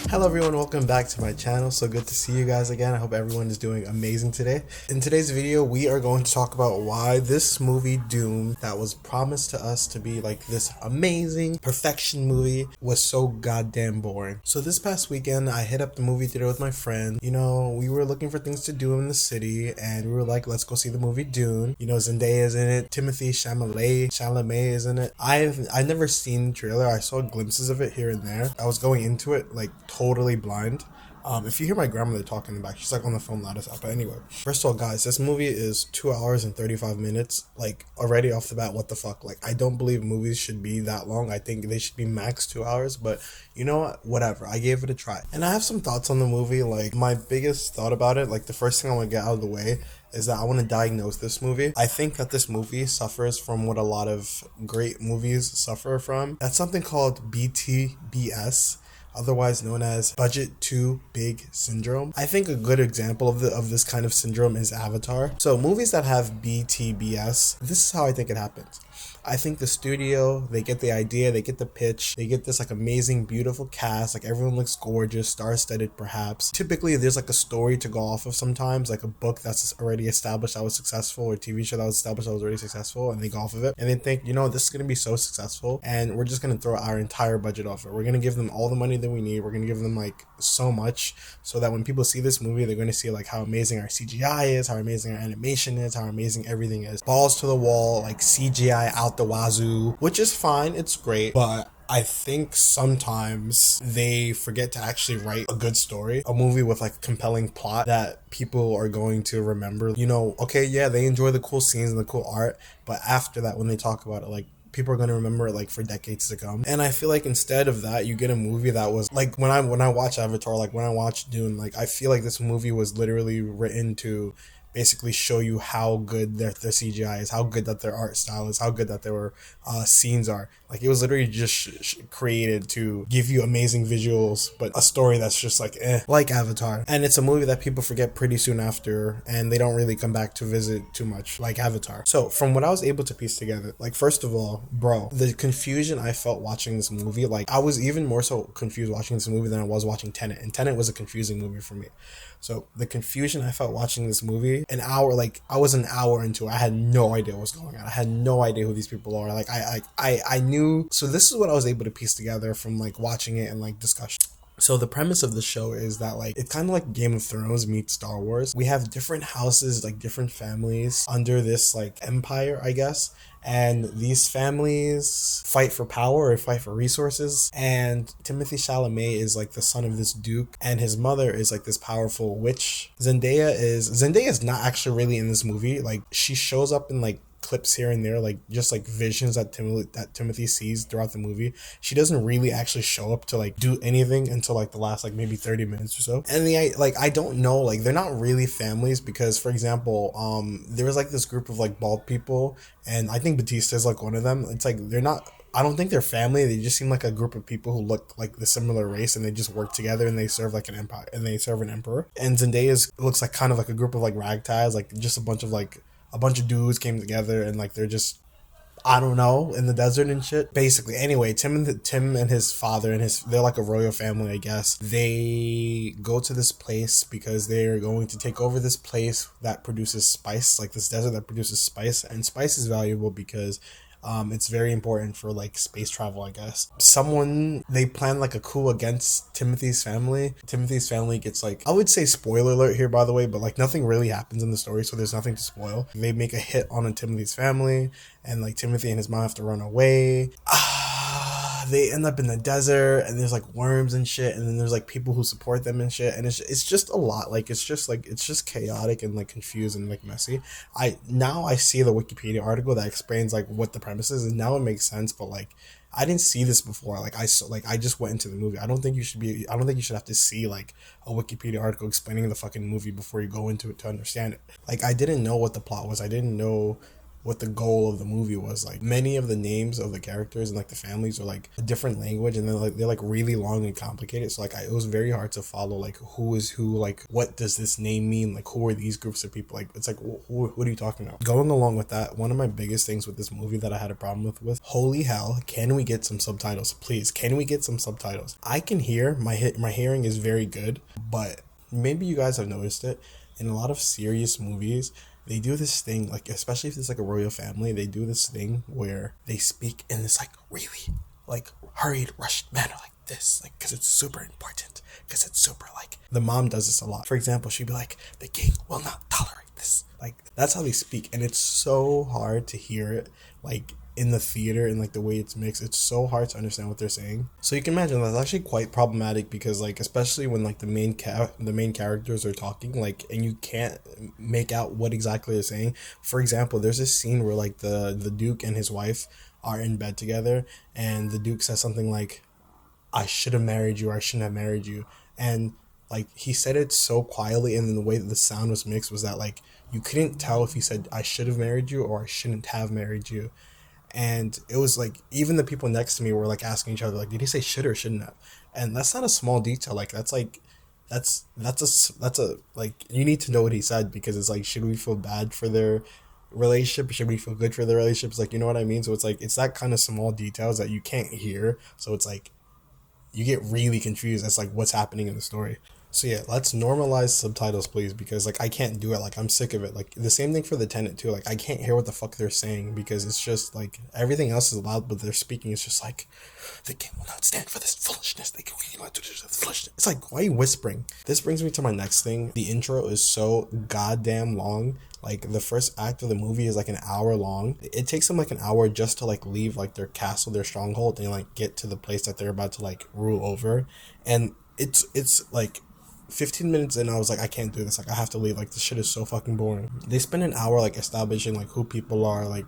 Hello everyone, welcome back to my channel. So good to see you guys again. I hope everyone is doing amazing today. In today's video, we are going to talk about why this movie Dune, that was promised to us to be like this amazing perfection movie, was so goddamn boring. So this past weekend, I hit up the movie theater with my friend. You know, we were looking for things to do in the city and we were like, let's go see the movie Dune. You know, Zendaya's in it, Timothy Chalamet is in it. I've never seen the trailer. I saw glimpses of it here and there. I was going into it like totally blind. If you hear my grandmother talking in the back, she's like on the phone loud as hell. But anyway, first of all, guys, this movie is 2 hours and 35 minutes. Like, already off the bat, what the fuck? Like, I don't believe movies should be that long. I think they should be max 2 hours. But you know what? Whatever. I gave it a try. And I have some thoughts on the movie. Like, my biggest thought about it, like, the first thing I want to get out of the way is that I want to diagnose this movie. I think that this movie suffers from what a lot of great movies suffer from. That's something called BTBS, otherwise known as budget too big syndrome. I think a good example of this kind of syndrome is Avatar. So movies that have BTBS, this is how I think it happens. I think the studio, they get the idea, they get the pitch, they get this like amazing, beautiful cast, like everyone looks gorgeous, star-studded perhaps. Typically there's like a story to go off of sometimes, like a book that's already established that was successful, or a TV show that was established that was already successful, and they go off of it and they think, you know, this is going to be so successful and we're just going to throw our entire budget off it. We're going to give them all the money that we need. We're going to give them like so much so that when people see this movie, they're going to see like how amazing our CGI is, how amazing our animation is, how amazing everything is. Balls to the wall, like CGI out the wazoo, which is fine, it's great, but I think sometimes they forget to actually write a good story, a movie with like a compelling plot that people are going to remember. You know, okay, yeah, they enjoy the cool scenes and the cool art, but after that, when they talk about it, like, people are going to remember it like for decades to come. And I feel like instead of that, you get a movie that was like, when I watch Avatar, like when I watch Dune, like I feel like this movie was literally written to basically show you how good their CGI is, how good that their art style is, how good that their scenes are. Like, it was literally just created to give you amazing visuals, but a story that's just like like Avatar. And it's a movie that people forget pretty soon after, and they don't really come back to visit too much, like Avatar. So from what I was able to piece together, like, first of all, bro, the confusion I felt watching this movie, like I was even more so confused watching this movie than I was watching Tenet, and Tenet was a confusing movie for me. So the confusion I felt watching this movie, I was an hour into it. I had no idea what was going on. I had no idea who these people are. Like I knew. So this is what I was able to piece together from like watching it and like discussion. So the premise of the show is that like it's kind of like Game of Thrones meets Star Wars. We have different houses, like different families under this like empire, I guess. And these families fight for power or fight for resources. And Timothy Chalamet is like the son of this duke, and his mother is like this powerful witch. Zendaya is not actually really in this movie. Like, she shows up in like clips here and there, like just like visions that Timothy sees throughout the movie. She doesn't really actually show up to like do anything until like the last like maybe 30 minutes or so. And I don't know, like they're not really families because, for example, there was like this group of like bald people, and I think Batista's like one of them. It's like they're not, I don't think they're family. They just seem like a group of people who look like the similar race, and they just work together and they serve like an empire, and they serve an emperor. And Zendaya's looks like kind of like a group of like ragtags, like just a bunch of dudes came together and like they're just, I don't know, in the desert and shit. Basically, anyway, Tim and his father and they're like a royal family, I guess. They go to this place because they're going to take over this place that produces spice, like this desert that produces spice, and spice is valuable because it's very important for like space travel, I guess. They plan like a coup against Timothy's family. Timothy's family gets like, I would say spoiler alert here by the way, but like nothing really happens in the story, so there's nothing to spoil. They make a hit on Timothy's family, and like Timothy and his mom have to run away. They end up in the desert, and there's like worms and shit, and then there's like people who support them and shit, and it's just a lot. Like it's just chaotic and like confused and like messy. I see the Wikipedia article that explains like what the premise is, and now it makes sense. But like, I didn't see this before. Like I just went into the movie. I don't think you should have to see like a Wikipedia article explaining the fucking movie before you go into it to understand it. Like, I didn't know what the plot was. I didn't know what the goal of the movie was. Like many of the names of the characters and like the families are like a different language, and they're like really long and complicated. So like it was very hard to follow like who is who, like what does this name mean, like who are these groups of people, like it's like what are you talking about? Going along with that, one of my biggest things with this movie that I had a problem with holy hell, can we get some subtitles, please? Can we get some subtitles? I can hear, my hearing is very good, but maybe you guys have noticed it in a lot of serious movies. They do this thing, like especially if it's like a royal family, they do this thing where they speak in this like really like hurried, rushed manner, like this, like because it's super important, because it's super like, the mom does this a lot. For example, she'd be like, the king will not tolerate this. Like that's how they speak, and it's so hard to hear it like in the theater and like the way it's mixed. It's so hard to understand what they're saying. So you can imagine that's actually quite problematic, because like especially when like the main characters are talking, like, and you can't make out what exactly they're saying. For example, there's this scene where like the Duke and his wife are in bed together, and the Duke says something like, I should have married you, or I shouldn't have married you. And like he said it so quietly, and then the way that the sound was mixed was that like you couldn't tell if he said I should have married you or I shouldn't have married you. And it was like, even the people next to me were like asking each other, like, did he say should or shouldn't have? And that's not a small detail. Like that's like that's a like, you need to know what he said, because it's like, should we feel bad for their relationship, should we feel good for their relationships, like, you know what I mean? So it's like, it's that kind of small details that you can't hear, so it's like you get really confused as like what's happening in the story. So yeah, let's normalize subtitles, please, because like I can't do it. Like I'm sick of it. Like the same thing for the Tenet too. Like I can't hear what the fuck they're saying, because it's just like everything else is loud, but they're speaking. It's just like, the king will not stand for this foolishness. They will not do this foolishness. It's like, why are you whispering? This brings me to my next thing. The intro is so goddamn long. Like the first act of the movie is like an hour long. It takes them like an hour just to like leave like their castle, their stronghold, and like get to the place that they're about to like rule over. And it's like 15 minutes in, I was like, I can't do this. Like I have to leave. Like this shit is so fucking boring. They spend an hour like establishing like who people are, like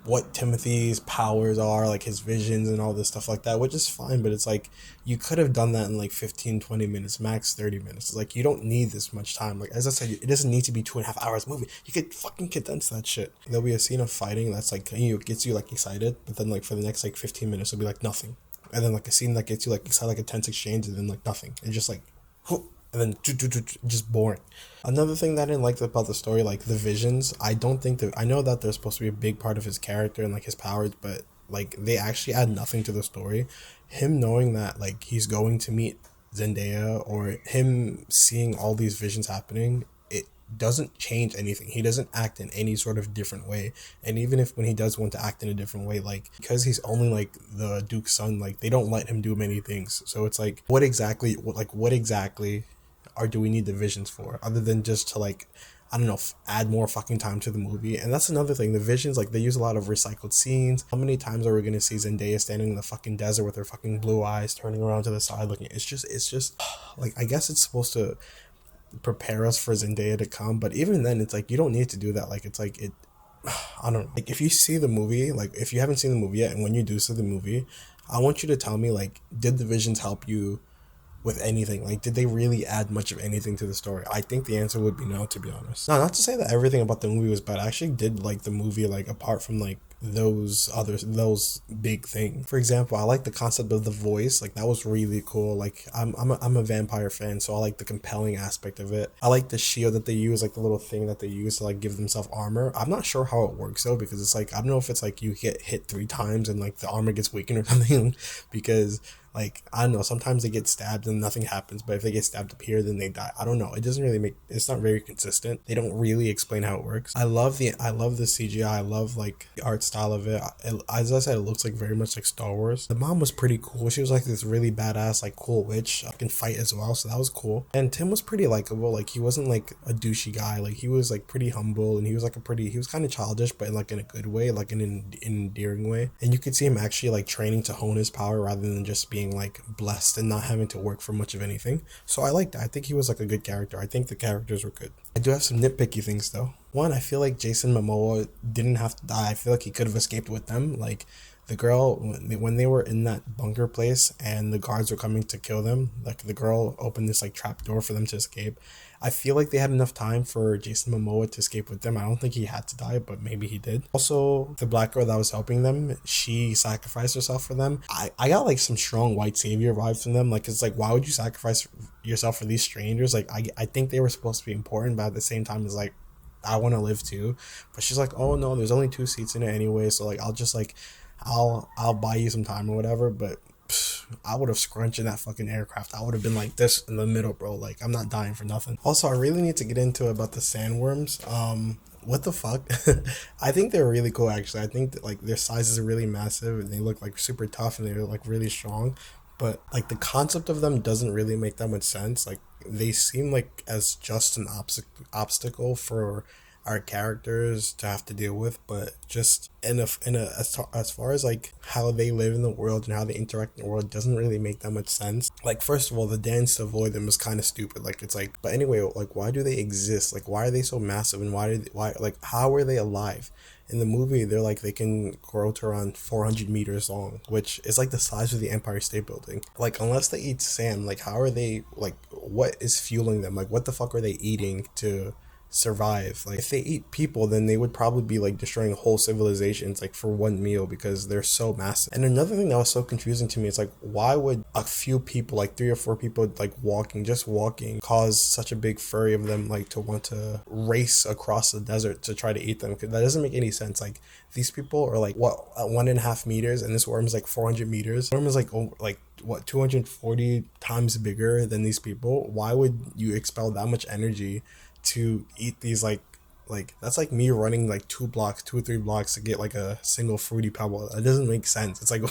what Timothy's powers are, like his visions and all this stuff like that, which is fine, but it's like you could have done that in like 15-20 minutes, max 30 minutes. It's like, you don't need this much time. Like as I said, it doesn't need to be 2.5 hours movie. You could fucking condense that shit. There'll be a scene of fighting that's like, gets you like excited, but then like for the next like 15 minutes it'll be like nothing. And then like a scene that gets you like excited, like a tense exchange, and then like nothing. It's just like and then just boring. Another thing that I didn't like about the story, like the visions, I don't think that, I know that they're supposed to be a big part of his character and like his powers, but like they actually add nothing to the story. Him knowing that like he's going to meet Zendaya, or him seeing all these visions happening, it doesn't change anything. He doesn't act in any sort of different way. And even if when he does want to act in a different way, like because he's only like the Duke's son, like they don't let him do many things. So it's like, what exactly or do we need the visions for, other than just to like, I don't know, add more fucking time to the movie? And that's another thing, the visions, like they use a lot of recycled scenes. How many times are we gonna see Zendaya standing in the fucking desert with her fucking blue eyes, turning around to the side looking? It's just like, I guess it's supposed to prepare us for Zendaya to come, but even then it's like, you don't need to do that. Like it's like, it, I don't know, like if you see the movie, like if you haven't seen the movie yet, and when you do see the movie, I want you to tell me, like, did the visions help you with anything? Like, did they really add much of anything to the story? I think the answer would be no, to be honest. Now, not to say that everything about the movie was bad. I actually did like the movie, like apart from like those big things. For example, I like the concept of the voice. Like that was really cool. Like I'm a vampire fan, so I like the compelling aspect of it. I like the shield that they use, like the little thing that they use to like give themselves armor. I'm not sure how it works though, because it's like, I don't know if it's like you get hit 3 times and like the armor gets weakened or something, because like, I don't know, sometimes they get stabbed and nothing happens, but if they get stabbed up here, then they die. I don't know. It doesn't really it's not very consistent. They don't really explain how it works. I love the CGI. I love like the art style of it. As I said, it looks like very much like Star Wars. The mom was pretty cool. She was like this really badass, like cool witch. Can fight as well, so that was cool. And Tim was pretty likable. Like he wasn't like a douchey guy. Like he was like pretty humble, and he was like he was kind of childish, but like in a good way, like in an endearing way. And you could see him actually like training to hone his power rather than just being like blessed and not having to work for much of anything. So I liked that. I think he was like a good character. I think the characters were good. I do have some nitpicky things though. One, I feel like Jason Momoa didn't have to die. I feel like he could have escaped with them. Like The girl, when they were in that bunker place and the guards were coming to kill them, like the girl opened this like trap door for them to escape. I feel like they had enough time for Jason Momoa to escape with them. I don't think he had to die, but maybe he did. Also, the black girl that was helping them, she sacrificed herself for them. I got like some strong white savior vibes from them. Like, it's like, why would you sacrifice yourself for these strangers? Like, I think they were supposed to be important, but at the same time, it's like, I want to live too. But she's like, oh no, there's only 2 seats in it anyway, so like, I'll just like, I'll buy you some time or whatever. But I would have scrunched in that fucking aircraft. I would have been like this in the middle, bro. Like, I'm not dying for nothing. Also, I really need to get into about the sandworms. What the fuck? I think they're really cool, actually. I think that, like, their sizes are really massive and they look like super tough and they're like really strong. But like the concept of them doesn't really make that much sense. Like, they seem like as just an obstacle for our characters to have to deal with, but just as far as like how they live in the world and how they interact in the world doesn't really make that much sense. Like, first of all, the dance to avoid them is kind of stupid. Like, it's like, but anyway, like, why do they exist? Like, why are they so massive, and why like, how are they alive? In the movie, they're like, they can grow to around 400 meters long, which is like the size of the Empire State Building. Like, unless they eat sand, like, how are they, like, what is fueling them? Like, what the fuck are they eating to survive? Like, if they eat people, then they would probably be like destroying whole civilizations like for one meal, because they're so massive. And another thing that was so confusing to me is like, why would a few people, like 3 or 4 people, like just walking, cause such a big flurry of them like to want to race across the desert to try to eat them? Because that doesn't make any sense. Like, these people are like, what, at 1.5 meters, and this worm is like 400 meters. The worm is like, oh, like what, 240 times bigger than these people. Why would you expel that much energy to eat these? Like that's like me running like 2 or 3 blocks to get like a single fruity pebble. That doesn't make sense. It's like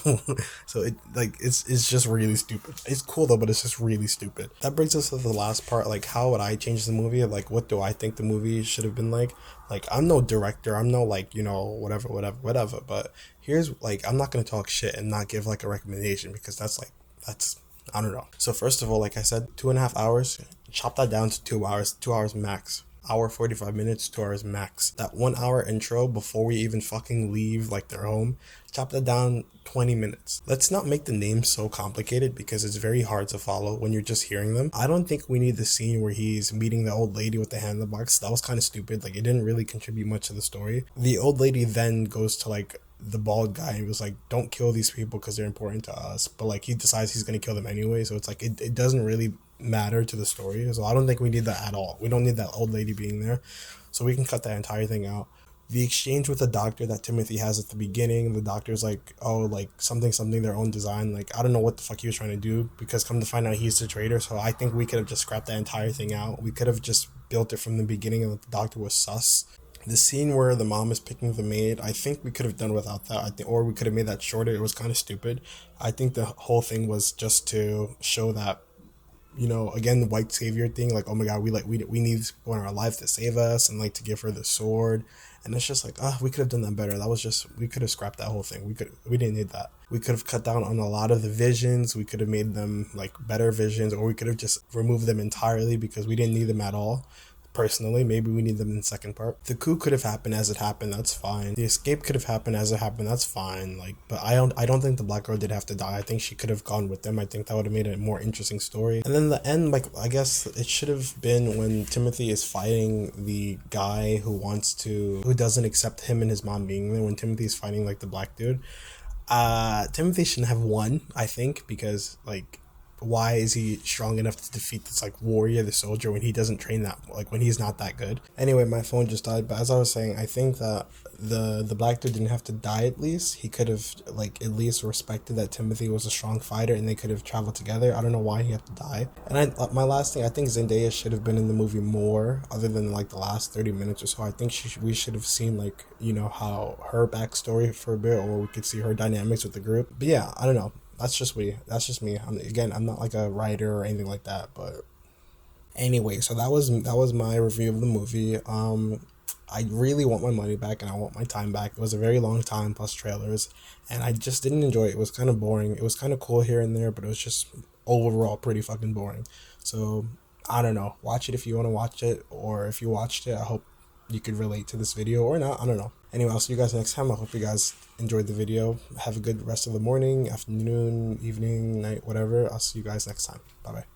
so it like it's just really stupid. It's cool though, but it's just really stupid. That brings us to the last part. Like, how would I change the movie? Like, what do I think the movie should have been like? Like, I'm no director, I'm no like, you know, whatever, but here's like, I'm not gonna talk shit and not give like a recommendation, because that's I don't know. So first of all, like I said, 2.5 hours, chop that down to 2 hours, 2 hours max. Hour 45 minutes, 2 hours max. That 1 hour intro before we even fucking leave like their home, chop that down 20 minutes. Let's not make the names so complicated, because it's very hard to follow when you're just hearing them. I don't think we need the scene where he's meeting the old lady with the hand in the box. That was kind of stupid. Like, it didn't really contribute much to the story. The old lady then goes to like the bald guy and was like, don't kill these people because they're important to us, but like he decides he's gonna kill them anyway, so it's like it doesn't really matter to the story. So I don't think we need that at all. We don't need that old lady being there, so we can cut that entire thing out. The exchange with the doctor that Timothy has at the beginning, the doctor's like, oh, like something their own design. Like, I don't know what the fuck he was trying to do, because come to find out he's the traitor. So I think we could have just scrapped that entire thing out. We could have just built it from the beginning, and the doctor was sus. The scene where the mom is picking the maid, I think we could have done without that. I think, or we could have made that shorter. It was kind of stupid. I think the whole thing was just to show that, you know, again, the white savior thing. Like, oh my god, we need these people in our life to save us, and like to give her the sword. And it's just like, we could have done that better. That was just, we could have scrapped that whole thing. We didn't need that. We could have cut down on a lot of the visions. We could have made them like better visions, or we could have just removed them entirely, because we didn't need them at all. Personally, maybe we need them in the second part. The coup could have happened as it happened, that's fine. The escape could have happened as it happened, that's fine. Like, but I don't think the black girl did have to die. I think she could have gone with them. I think that would have made it a more interesting story. And then the end, like, I guess it should have been when Timothy is fighting the guy who doesn't accept him and his mom being there. When Timothy is fighting like the black dude, Timothy shouldn't have won, I think, because like, why is he strong enough to defeat this like warrior, the soldier, when he doesn't train that, like when he's not that good? Anyway, my phone just died, but as I was saying, I think that the black dude didn't have to die. At least he could have like at least respected that Timothy was a strong fighter, and they could have traveled together. I don't know why he had to die. And my last thing, I think Zendaya should have been in the movie more, other than like the last 30 minutes or so. I think we should have seen like, you know, how her backstory for a bit, or we could see her dynamics with the group. But yeah, I don't know. That's just me. I'm not like a writer or anything like that, but anyway, so that was my review of the movie. I really want my money back, and I want my time back. It was a very long time plus trailers, and I just didn't enjoy it. It was kind of boring. It was kind of cool here and there, but it was just overall pretty fucking boring. So I don't know. Watch it if you want to watch it, or if you watched it, I hope you could relate to this video or not. I don't know. Anyway, I'll see you guys next time. I hope you guys enjoyed the video. Have a good rest of the morning, afternoon, evening, night, whatever. I'll see you guys next time. Bye bye.